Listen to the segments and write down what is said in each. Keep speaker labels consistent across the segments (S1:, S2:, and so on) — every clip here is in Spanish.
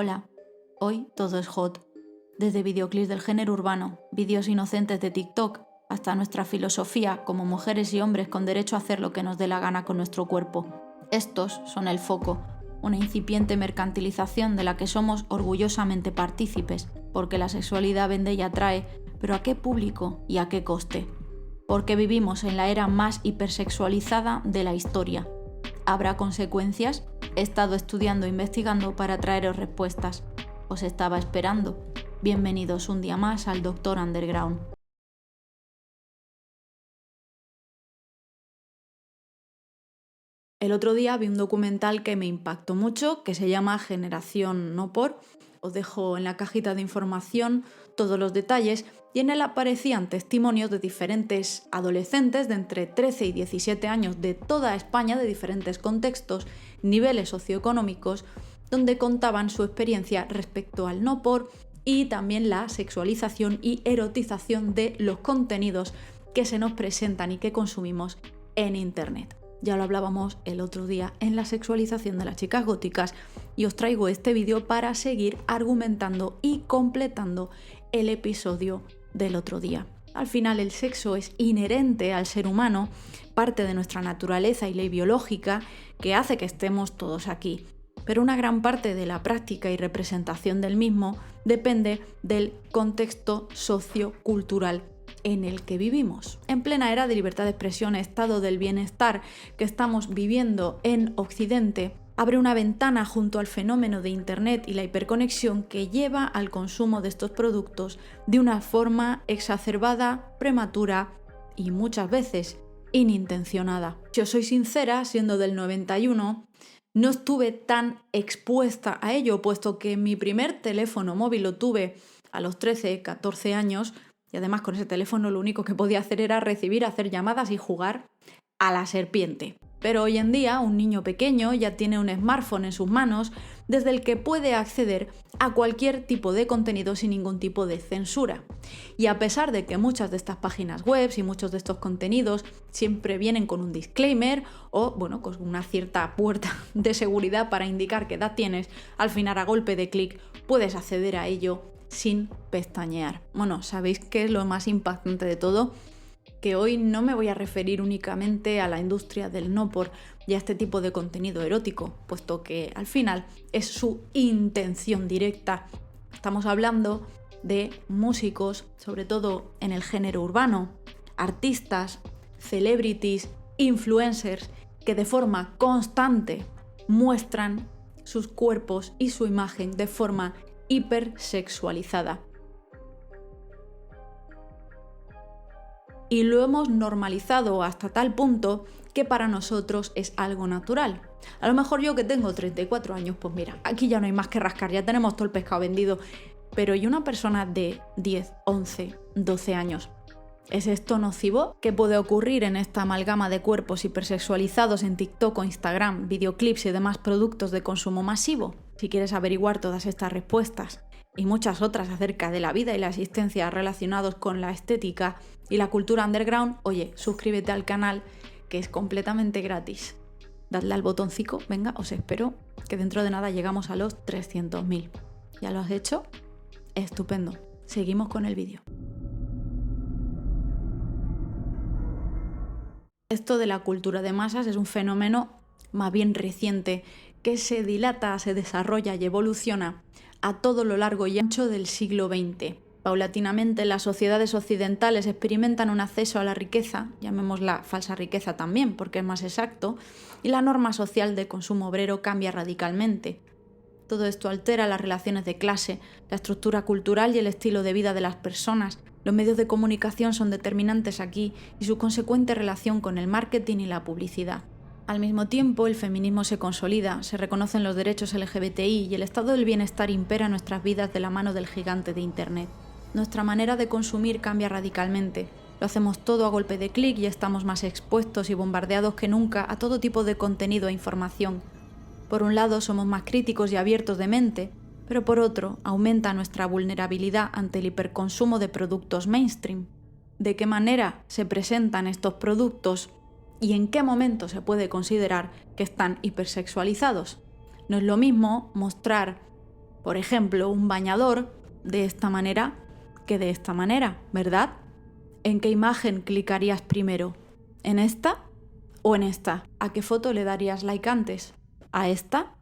S1: Hola, hoy todo es hot. Desde videoclips del género urbano, vídeos inocentes de TikTok, hasta nuestra filosofía como mujeres y hombres con derecho a hacer lo que nos dé la gana con nuestro cuerpo. Estos son el foco, una incipiente mercantilización de la que somos orgullosamente partícipes, porque la sexualidad vende y atrae, pero ¿a qué público y a qué coste? Porque vivimos en la era más hipersexualizada de la historia. ¿Habrá consecuencias? He estado estudiando e investigando para traeros respuestas. Os estaba esperando. Bienvenidos un día más al Doctor Underground. El otro día vi un documental que me impactó mucho, que se llama Generación No Por. Os dejo en la cajita de información todos los detalles, y en él aparecían testimonios de diferentes adolescentes de entre 13 y 17 años de toda España, de diferentes contextos, niveles socioeconómicos, donde contaban su experiencia respecto al no por y también la sexualización y erotización de los contenidos que se nos presentan y que consumimos en Internet. Ya lo hablábamos el otro día en la sexualización de las chicas góticas y os traigo este vídeo para seguir argumentando y completando el episodio del otro día. Al final el sexo es inherente al ser humano, parte de nuestra naturaleza y ley biológica que hace que estemos todos aquí. Pero una gran parte de la práctica y representación del mismo depende del contexto sociocultural en el que vivimos. En plena era de libertad de expresión, estado del bienestar que estamos viviendo en Occidente, abre una ventana junto al fenómeno de Internet y la hiperconexión que lleva al consumo de estos productos de una forma exacerbada, prematura y muchas veces inintencionada. Si os soy sincera, siendo del 91, no estuve tan expuesta a ello, puesto que mi primer teléfono móvil lo tuve a los 13, 14 años, y además con ese teléfono lo único que podía hacer era recibir, hacer llamadas y jugar a la serpiente. Pero hoy en día un niño pequeño ya tiene un smartphone en sus manos desde el que puede acceder a cualquier tipo de contenido sin ningún tipo de censura. Y a pesar de que muchas de estas páginas web y muchos de estos contenidos siempre vienen con un disclaimer o, con una cierta puerta de seguridad para indicar qué edad tienes, al final a golpe de clic puedes acceder a ello sin pestañear. ¿Sabéis qué es lo más impactante de todo? Que hoy no me voy a referir únicamente a la industria del no por y a este tipo de contenido erótico, puesto que al final es su intención directa. Estamos hablando de músicos, sobre todo en el género urbano, artistas, celebrities, influencers, que de forma constante muestran sus cuerpos y su imagen de forma hipersexualizada. Y lo hemos normalizado hasta tal punto que para nosotros es algo natural. A lo mejor yo que tengo 34 años, pues mira, aquí ya no hay más que rascar, ya tenemos todo el pescado vendido. Pero ¿y una persona de 10, 11, 12 años? ¿Es esto nocivo? ¿Qué puede ocurrir en esta amalgama de cuerpos hipersexualizados en TikTok o Instagram, videoclips y demás productos de consumo masivo? Si quieres averiguar todas estas respuestas y muchas otras acerca de la vida y la existencia relacionados con la estética y la cultura underground, oye, suscríbete al canal, que es completamente gratis. Dadle al botoncito, venga, os espero, que dentro de nada llegamos a los 300.000. ¿Ya lo has hecho? Estupendo. Seguimos con el vídeo. Esto de la cultura de masas es un fenómeno más bien reciente que se dilata, se desarrolla y evoluciona a todo lo largo y ancho del siglo XX. Paulatinamente, las sociedades occidentales experimentan un acceso a la riqueza, llamémosla falsa riqueza también, porque es más exacto, y la norma social de consumo obrero cambia radicalmente. Todo esto altera las relaciones de clase, la estructura cultural y el estilo de vida de las personas. Los medios de comunicación son determinantes aquí y su consecuente relación con el marketing y la publicidad. Al mismo tiempo, el feminismo se consolida, se reconocen los derechos LGBTI y el estado del bienestar impera en nuestras vidas de la mano del gigante de Internet. Nuestra manera de consumir cambia radicalmente. Lo hacemos todo a golpe de clic y estamos más expuestos y bombardeados que nunca a todo tipo de contenido e información. Por un lado, somos más críticos y abiertos de mente, pero por otro, aumenta nuestra vulnerabilidad ante el hiperconsumo de productos mainstream. ¿De qué manera se presentan estos productos y en qué momento se puede considerar que están hipersexualizados? No es lo mismo mostrar Por ejemplo, un bañador de esta manera que de esta manera, ¿verdad? ¿En qué imagen clicarías primero? ¿En esta o en esta? ¿A qué foto le darías like antes? ¿A esta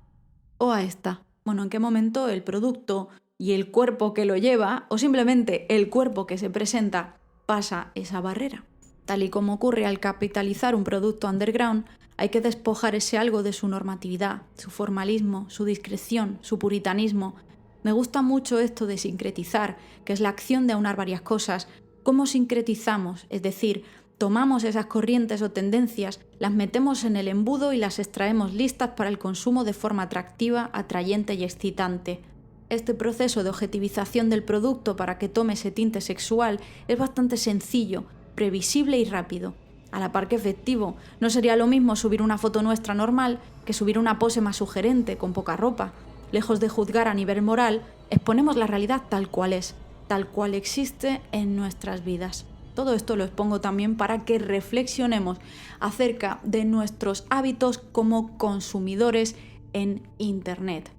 S1: o a esta? Bueno, ¿en qué momento el producto y el cuerpo que lo lleva, o simplemente el cuerpo que se presenta, pasa esa barrera? Tal y como ocurre al capitalizar un producto underground, hay que despojar ese algo de su normatividad, su formalismo, su discreción, su puritanismo. Me gusta mucho esto de sincretizar, que es la acción de aunar varias cosas. ¿Cómo sincretizamos? Es decir, tomamos esas corrientes o tendencias, las metemos en el embudo y las extraemos listas para el consumo de forma atractiva, atrayente y excitante. Este proceso de objetivización del producto para que tome ese tinte sexual es bastante sencillo, previsible y rápido. A la par que efectivo, no sería lo mismo subir una foto nuestra normal que subir una pose más sugerente, con poca ropa. Lejos de juzgar a nivel moral, exponemos la realidad tal cual es, tal cual existe en nuestras vidas. Todo esto lo expongo también para que reflexionemos acerca de nuestros hábitos como consumidores en Internet.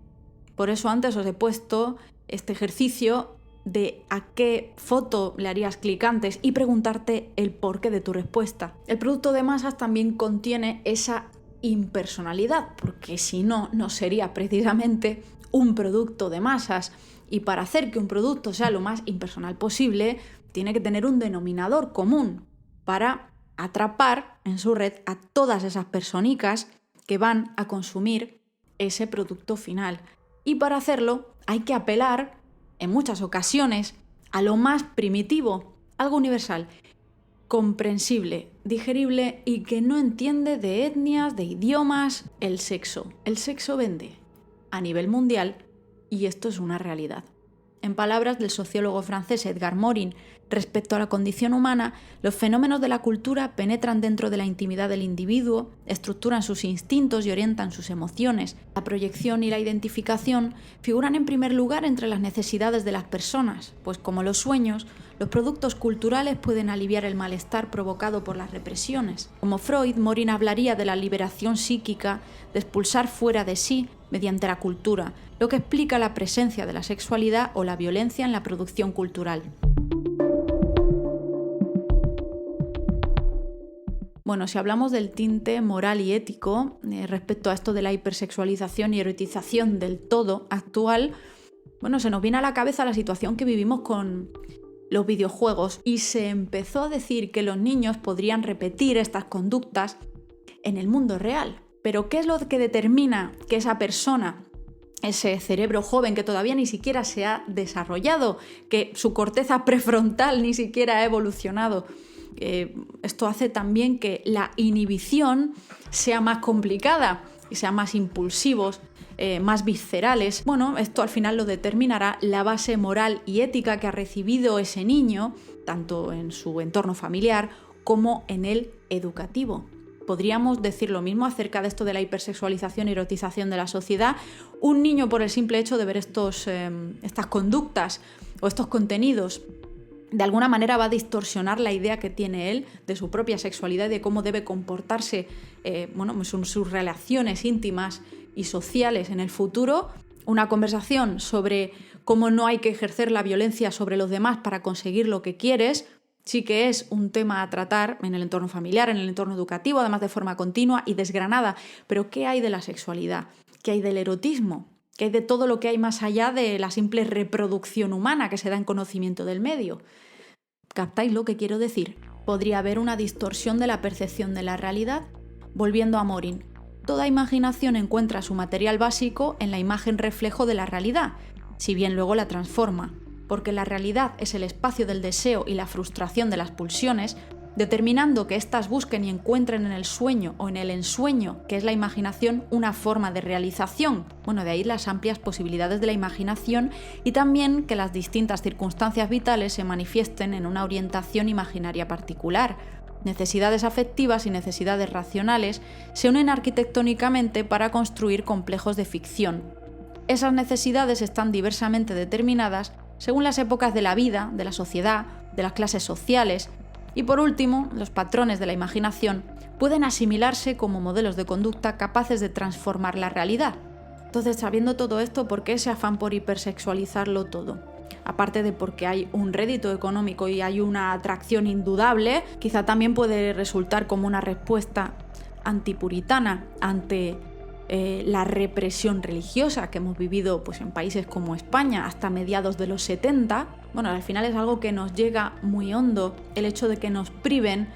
S1: Por eso antes os he puesto este ejercicio de a qué foto le harías clic antes y preguntarte el porqué de tu respuesta. El producto de masas también contiene esa impersonalidad, porque si no, no sería precisamente un producto de masas. Y para hacer que un producto sea lo más impersonal posible, tiene que tener un denominador común para atrapar en su red a todas esas personicas que van a consumir ese producto final. Y para hacerlo hay que apelar en muchas ocasiones a lo más primitivo, algo universal, comprensible, digerible y que no entiende de etnias, de idiomas, el sexo. El sexo vende a nivel mundial y esto es una realidad. En palabras del sociólogo francés Edgar Morin, respecto a la condición humana, los fenómenos de la cultura penetran dentro de la intimidad del individuo, estructuran sus instintos y orientan sus emociones. La proyección y la identificación figuran en primer lugar entre las necesidades de las personas, pues como los sueños, los productos culturales pueden aliviar el malestar provocado por las represiones. Como Freud, Morin hablaría de la liberación psíquica, de expulsar fuera de sí mediante la cultura, lo que explica la presencia de la sexualidad o la violencia en la producción cultural. Bueno, si hablamos del tinte moral y ético respecto a esto de la hipersexualización y erotización del todo actual, bueno, se nos viene a la cabeza la situación que vivimos con los videojuegos y se empezó a decir que los niños podrían repetir estas conductas en el mundo real. Pero ¿qué es lo que determina que esa persona, ese cerebro joven que todavía ni siquiera se ha desarrollado, que su corteza prefrontal ni siquiera ha evolucionado? Esto hace también que la inhibición sea más complicada y sean más impulsivos, más viscerales. Bueno, esto al final lo determinará la base moral y ética que ha recibido ese niño, tanto en su entorno familiar como en el educativo. Podríamos decir lo mismo acerca de esto de la hipersexualización y erotización de la sociedad. Un niño, por el simple hecho de ver estas conductas o estos contenidos, de alguna manera va a distorsionar la idea que tiene él de su propia sexualidad y de cómo debe comportarse sus relaciones íntimas y sociales en el futuro. Una conversación sobre cómo no hay que ejercer la violencia sobre los demás para conseguir lo que quieres sí que es un tema a tratar en el entorno familiar, en el entorno educativo, además de forma continua y desgranada. Pero ¿qué hay de la sexualidad? ¿Qué hay del erotismo? ¿Qué hay de todo lo que hay más allá de la simple reproducción humana que se da en conocimiento del medio? ¿Captáis lo que quiero decir? Podría haber una distorsión de la percepción de la realidad. Volviendo a Morin, toda imaginación encuentra su material básico en la imagen reflejo de la realidad, si bien luego la transforma. Porque la realidad es el espacio del deseo y la frustración de las pulsiones, determinando que éstas busquen y encuentren en el sueño o en el ensueño, que es la imaginación, una forma de realización. Bueno, de ahí las amplias posibilidades de la imaginación y también que las distintas circunstancias vitales se manifiesten en una orientación imaginaria particular. Necesidades afectivas y necesidades racionales se unen arquitectónicamente para construir complejos de ficción. Esas necesidades están diversamente determinadas según las épocas de la vida, de la sociedad, de las clases sociales. Y por último, los patrones de la imaginación pueden asimilarse como modelos de conducta capaces de transformar la realidad. Entonces, sabiendo todo esto, ¿por qué ese afán por hipersexualizarlo todo? Aparte de porque hay un rédito económico y hay una atracción indudable, quizá también puede resultar como una respuesta antipuritana ante la represión religiosa que hemos vivido pues, en países como España hasta mediados de los 70. Bueno, al final es algo que nos llega muy hondo, el hecho de que nos priven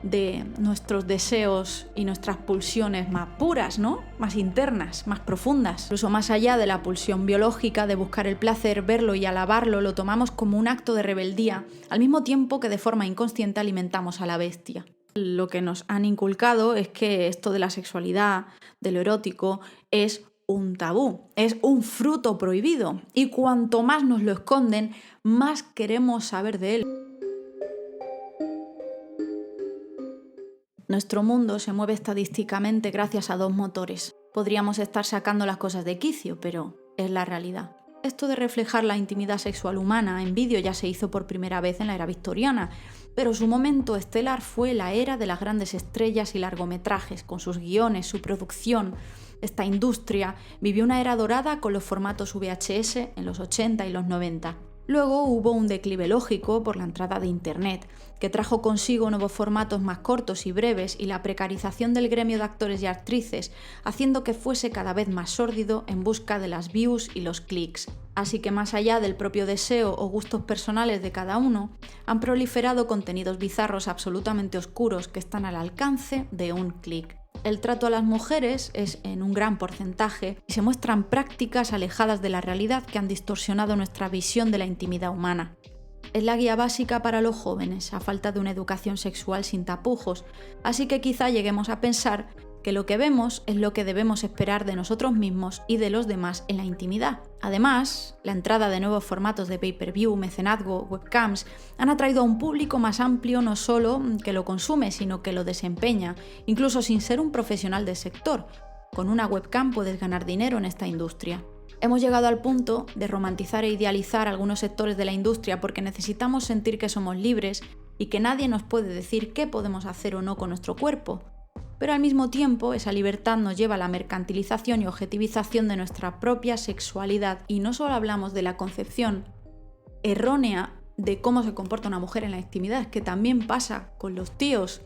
S1: de nuestros deseos y nuestras pulsiones más puras, ¿no? Más internas, más profundas. Incluso más allá de la pulsión biológica de buscar el placer, verlo y alabarlo, lo tomamos como un acto de rebeldía, al mismo tiempo que de forma inconsciente alimentamos a la bestia. Lo que nos han inculcado es que esto de la sexualidad, de lo erótico, es un tabú, es un fruto prohibido, y cuanto más nos lo esconden, más queremos saber de él. Nuestro mundo se mueve estadísticamente gracias a dos motores. Podríamos estar sacando las cosas de quicio, pero es la realidad. Esto de reflejar la intimidad sexual humana en vídeo ya se hizo por primera vez en la era victoriana, pero su momento estelar fue la era de las grandes estrellas y largometrajes, con sus guiones, su producción. Esta industria vivió una era dorada con los formatos VHS en los 80 y los 90. Luego hubo un declive lógico por la entrada de Internet, que trajo consigo nuevos formatos más cortos y breves y la precarización del gremio de actores y actrices, haciendo que fuese cada vez más sórdido en busca de las views y los clics. Así que más allá del propio deseo o gustos personales de cada uno, han proliferado contenidos bizarros absolutamente oscuros que están al alcance de un clic. El trato a las mujeres es en un gran porcentaje y se muestran prácticas alejadas de la realidad que han distorsionado nuestra visión de la intimidad humana. Es la guía básica para los jóvenes, a falta de una educación sexual sin tapujos, así que quizá lleguemos a pensar que lo que vemos es lo que debemos esperar de nosotros mismos y de los demás en la intimidad. Además, la entrada de nuevos formatos de pay-per-view, mecenazgo, webcams han atraído a un público más amplio no solo que lo consume, sino que lo desempeña, incluso sin ser un profesional del sector. Con una webcam puedes ganar dinero en esta industria. Hemos llegado al punto de romantizar e idealizar algunos sectores de la industria porque necesitamos sentir que somos libres y que nadie nos puede decir qué podemos hacer o no con nuestro cuerpo. Pero al mismo tiempo, esa libertad nos lleva a la mercantilización y objetivización de nuestra propia sexualidad. Y no solo hablamos de la concepción errónea de cómo se comporta una mujer en la intimidad, es que también pasa con los tíos.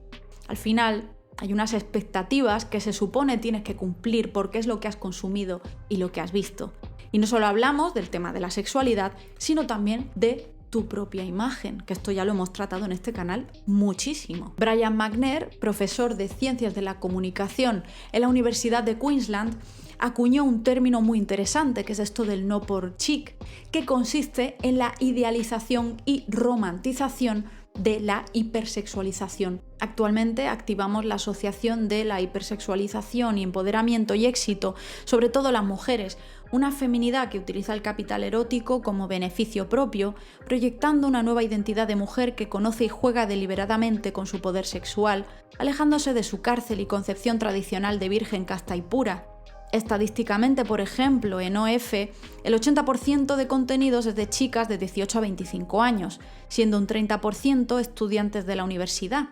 S1: Al final, hay unas expectativas que se supone tienes que cumplir porque es lo que has consumido y lo que has visto. Y no solo hablamos del tema de la sexualidad, sino también de tu propia imagen, que esto ya lo hemos tratado en este canal muchísimo. Brian McNair, profesor de Ciencias de la Comunicación en la Universidad de Queensland, acuñó un término muy interesante, que es esto del no por chic, que consiste en la idealización y romantización de la hipersexualización. Actualmente activamos la asociación de la hipersexualización y empoderamiento y éxito, sobre todo las mujeres, una feminidad que utiliza el capital erótico como beneficio propio, proyectando una nueva identidad de mujer que conoce y juega deliberadamente con su poder sexual, alejándose de su cárcel y concepción tradicional de virgen casta y pura. Estadísticamente, por ejemplo, en OF, el 80% de contenidos es de chicas de 18 a 25 años, siendo un 30% estudiantes de la universidad.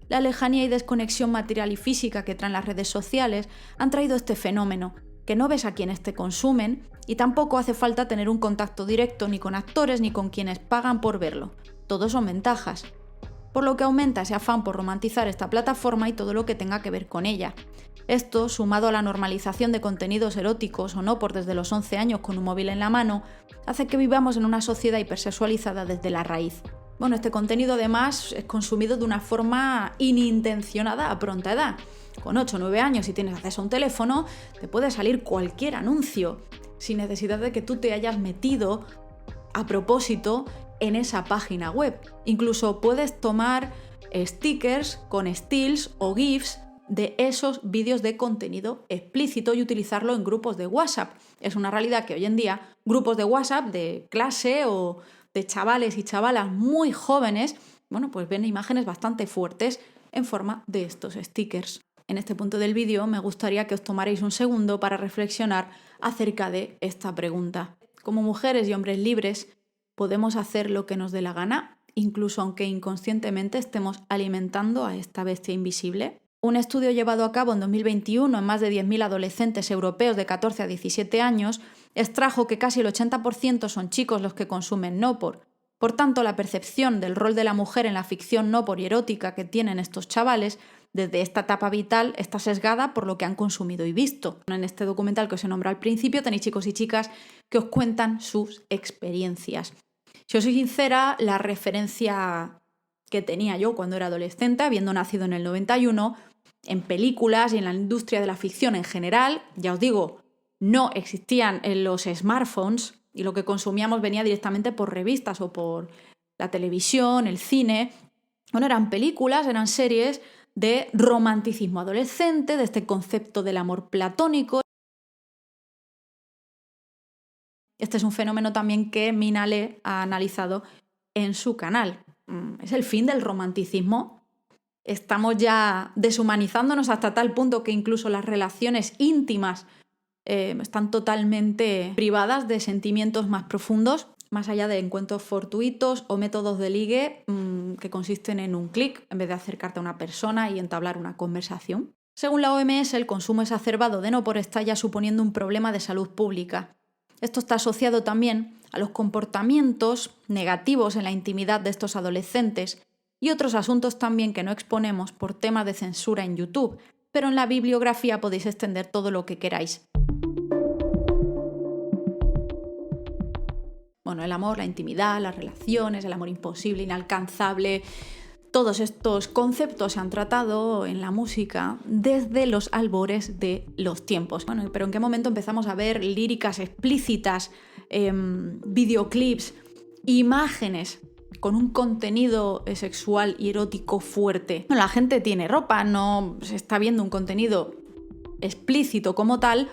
S1: La lejanía y desconexión material y física que traen las redes sociales han traído este fenómeno, que no ves a quienes te consumen y tampoco hace falta tener un contacto directo ni con actores ni con quienes pagan por verlo. Todos son ventajas. Por lo que aumenta ese afán por romantizar esta plataforma y todo lo que tenga que ver con ella. Esto, sumado a la normalización de contenidos eróticos o no por desde los 11 años con un móvil en la mano, hace que vivamos en una sociedad hipersexualizada desde la raíz. Bueno, este contenido además es consumido de una forma inintencionada a pronta edad. Con 8 o 9 años, si tienes acceso a un teléfono, te puede salir cualquier anuncio, sin necesidad de que tú te hayas metido a propósito en esa página web. Incluso puedes tomar stickers con stills o GIFs de esos vídeos de contenido explícito y utilizarlo en grupos de WhatsApp. Es una realidad que hoy en día grupos de WhatsApp de clase o de chavales y chavalas muy jóvenes, bueno, pues ven imágenes bastante fuertes en forma de estos stickers. En este punto del vídeo me gustaría que os tomarais un segundo para reflexionar acerca de esta pregunta. Como mujeres y hombres libres, ¿podemos hacer lo que nos dé la gana, incluso aunque inconscientemente estemos alimentando a esta bestia invisible? Un estudio llevado a cabo en 2021 en más de 10.000 adolescentes europeos de 14 a 17 años extrajo que casi el 80% son chicos los que consumen no-por. Por tanto, la percepción del rol de la mujer en la ficción no-por y erótica que tienen estos chavales desde esta etapa vital está sesgada por lo que han consumido y visto. En este documental que os he nombrado al principio tenéis chicos y chicas que os cuentan sus experiencias. Si os soy sincera, la referencia que tenía yo cuando era adolescente, habiendo nacido en el 91, en películas y en la industria de la ficción en general, ya os digo, no existían los smartphones y lo que consumíamos venía directamente por revistas o por la televisión, el cine. Bueno, eran películas, eran series de romanticismo adolescente, de este concepto del amor platónico. Este es un fenómeno también que Minale ha analizado en su canal. Es el fin del romanticismo. Estamos ya deshumanizándonos hasta tal punto que incluso las relaciones íntimas están totalmente privadas de sentimientos más profundos, más allá de encuentros fortuitos o métodos de ligue que consisten en un clic en vez de acercarte a una persona y entablar una conversación. Según la OMS, el consumo exacerbado de no-por está ya suponiendo un problema de salud pública. Esto está asociado también a los comportamientos negativos en la intimidad de estos adolescentes y otros asuntos también que no exponemos por temas de censura en YouTube, pero en la bibliografía podéis extender todo lo que queráis. Bueno, el amor, la intimidad, las relaciones, el amor imposible, inalcanzable, todos estos conceptos se han tratado en la música desde los albores de los tiempos. Bueno, pero ¿en qué momento empezamos a ver líricas explícitas, videoclips, imágenes con un contenido sexual y erótico fuerte? Bueno, la gente tiene ropa, no se está viendo un contenido explícito como tal,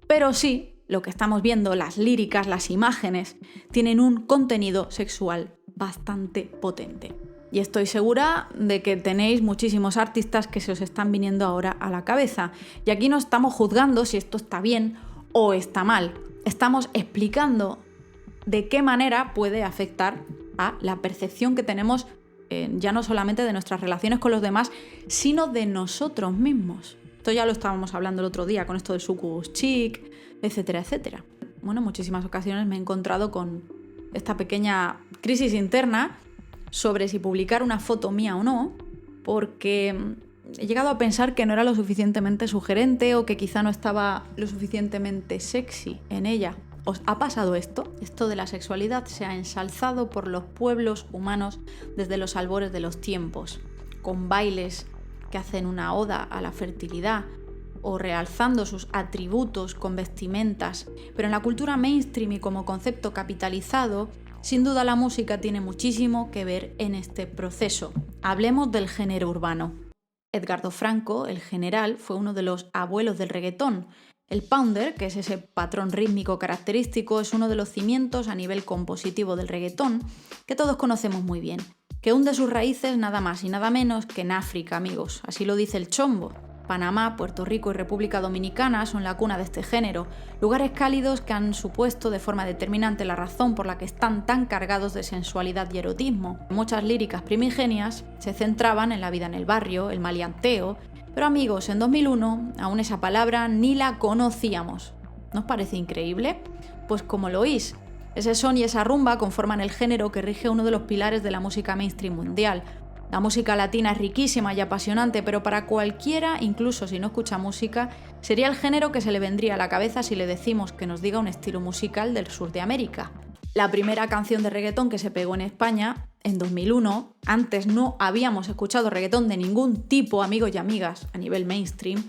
S1: pero sí, lo que estamos viendo, las líricas, las imágenes, tienen un contenido sexual bastante potente. Y estoy segura de que tenéis muchísimos artistas que se os están viniendo ahora a la cabeza. Y aquí no estamos juzgando si esto está bien o está mal. Estamos explicando de qué manera puede afectar a la percepción que tenemos ya no solamente de nuestras relaciones con los demás, sino de nosotros mismos. Esto ya lo estábamos hablando el otro día con esto del sucubus chic, etcétera, etcétera. Bueno, en muchísimas ocasiones me he encontrado con esta pequeña crisis interna sobre si publicar una foto mía o no, porque he llegado a pensar que no era lo suficientemente sugerente o que quizá no estaba lo suficientemente sexy en ella. ¿Os ha pasado esto? Esto de la sexualidad se ha ensalzado por los pueblos humanos desde los albores de los tiempos, con bailes que hacen una oda a la fertilidad o realzando sus atributos con vestimentas. Pero en la cultura mainstream y como concepto capitalizado, sin duda la música tiene muchísimo que ver en este proceso. Hablemos del género urbano. Edgardo Franco, el general, fue uno de los abuelos del reggaetón. El pounder, que es ese patrón rítmico característico, es uno de los cimientos a nivel compositivo del reggaetón que todos conocemos muy bien, que hunde sus raíces nada más y nada menos que en África, amigos. Así lo dice el Chombo. Panamá, Puerto Rico y República Dominicana son la cuna de este género, lugares cálidos que han supuesto de forma determinante la razón por la que están tan cargados de sensualidad y erotismo. Muchas líricas primigenias se centraban en la vida en el barrio, el maleanteo, pero amigos, en 2001 aún esa palabra ni la conocíamos. ¿No os parece increíble? Pues como lo oís, ese son y esa rumba conforman el género que rige uno de los pilares de la música mainstream mundial. La música latina es riquísima y apasionante, pero para cualquiera, incluso si no escucha música, sería el género que se le vendría a la cabeza si le decimos que nos diga un estilo musical del sur de América. La primera canción de reggaetón que se pegó en España, en 2001, antes no habíamos escuchado reggaetón de ningún tipo, amigos y amigas, a nivel mainstream.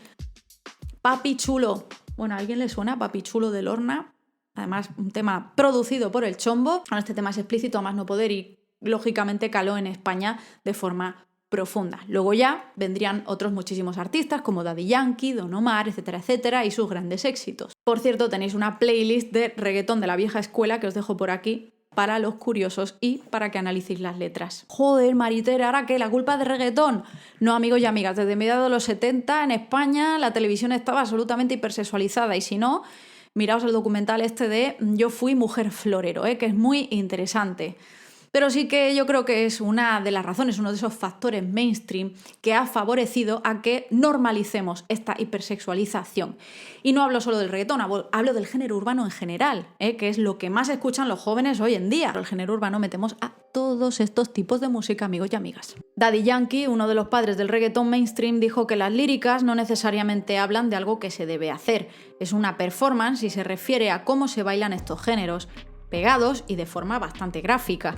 S1: Papi Chulo. Bueno, ¿a alguien le suena Papi Chulo de Lorna? Además, un tema producido por el Chombo. Bueno, este tema es explícito a más no poder y lógicamente caló en España de forma profunda. Luego ya vendrían otros muchísimos artistas como Daddy Yankee, Don Omar, etcétera, etcétera, y sus grandes éxitos. Por cierto, tenéis una playlist de reggaetón de la vieja escuela que os dejo por aquí para los curiosos y para que analicéis las letras. Joder, Maritera, ¿ahora qué? ¿La culpa es de reggaetón? No, amigos y amigas, desde mediados de los 70 en España la televisión estaba absolutamente hipersexualizada y si no, miraos el documental este de Yo fui mujer florero, que es muy interesante. Pero sí que yo creo que es una de las razones, uno de esos factores mainstream que ha favorecido a que normalicemos esta hipersexualización. Y no hablo solo del reggaetón, hablo del género urbano en general, que es lo que más escuchan los jóvenes hoy en día. El género urbano metemos a todos estos tipos de música, amigos y amigas. Daddy Yankee, uno de los padres del reggaetón mainstream, dijo que las líricas no necesariamente hablan de algo que se debe hacer. Es una performance y se refiere a cómo se bailan estos géneros, pegados y de forma bastante gráfica.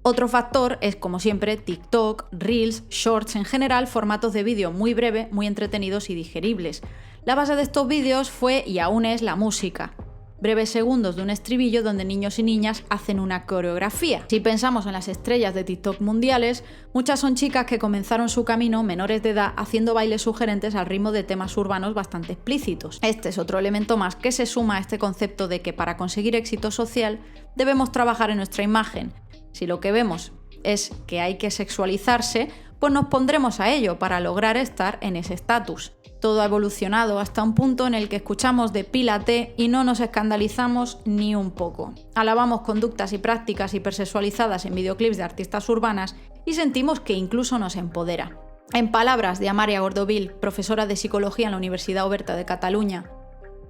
S1: Otro factor es, como siempre, TikTok, Reels, Shorts en general, formatos de vídeo muy breve, muy entretenidos y digeribles. La base de estos vídeos fue y aún es la música. Breves segundos de un estribillo donde niños y niñas hacen una coreografía. Si pensamos en las estrellas de TikTok mundiales, muchas son chicas que comenzaron su camino menores de edad haciendo bailes sugerentes al ritmo de temas urbanos bastante explícitos. Este es otro elemento más que se suma a este concepto de que para conseguir éxito social debemos trabajar en nuestra imagen. Si lo que vemos es que hay que sexualizarse, pues nos pondremos a ello para lograr estar en ese estatus. Todo ha evolucionado hasta un punto en el que escuchamos depílate y no nos escandalizamos ni un poco. Alabamos conductas y prácticas hipersexualizadas en videoclips de artistas urbanas y sentimos que incluso nos empodera. En palabras de Amaria Gordovil, profesora de psicología en la Universidad Oberta de Cataluña,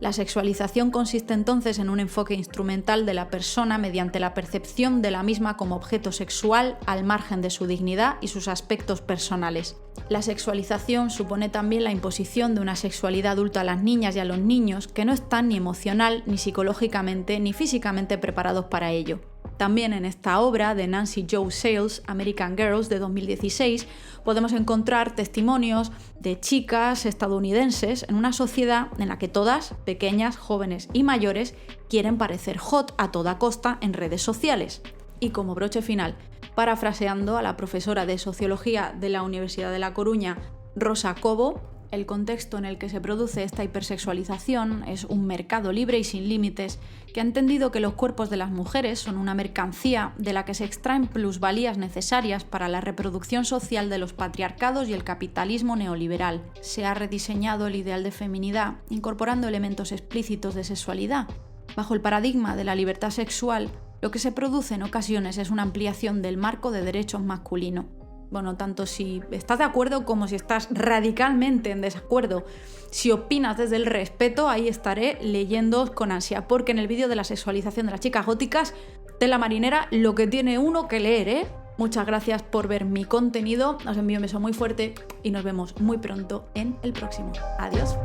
S1: la sexualización consiste entonces en un enfoque instrumental de la persona mediante la percepción de la misma como objeto sexual al margen de su dignidad y sus aspectos personales. La sexualización supone también la imposición de una sexualidad adulta a las niñas y a los niños que no están ni emocional, ni psicológicamente, ni físicamente preparados para ello. También en esta obra de Nancy Jo Sales, American Girls, de 2016, podemos encontrar testimonios de chicas estadounidenses en una sociedad en la que todas, pequeñas, jóvenes y mayores, quieren parecer hot a toda costa en redes sociales. Y como broche final, parafraseando a la profesora de Sociología de la Universidad de La Coruña, Rosa Cobo, el contexto en el que se produce esta hipersexualización es un mercado libre y sin límites que ha entendido que los cuerpos de las mujeres son una mercancía de la que se extraen plusvalías necesarias para la reproducción social de los patriarcados y el capitalismo neoliberal. Se ha rediseñado el ideal de feminidad, incorporando elementos explícitos de sexualidad. Bajo el paradigma de la libertad sexual, lo que se produce en ocasiones es una ampliación del marco de derechos masculino. Bueno, tanto si estás de acuerdo como si estás radicalmente en desacuerdo. Si opinas desde el respeto, ahí estaré leyendo con ansia, porque en el vídeo de la sexualización de las chicas góticas, tela marinera, lo que tiene uno que leer, ¿eh? Muchas gracias por ver mi contenido, os envío un beso muy fuerte y nos vemos muy pronto en el próximo. Adiós.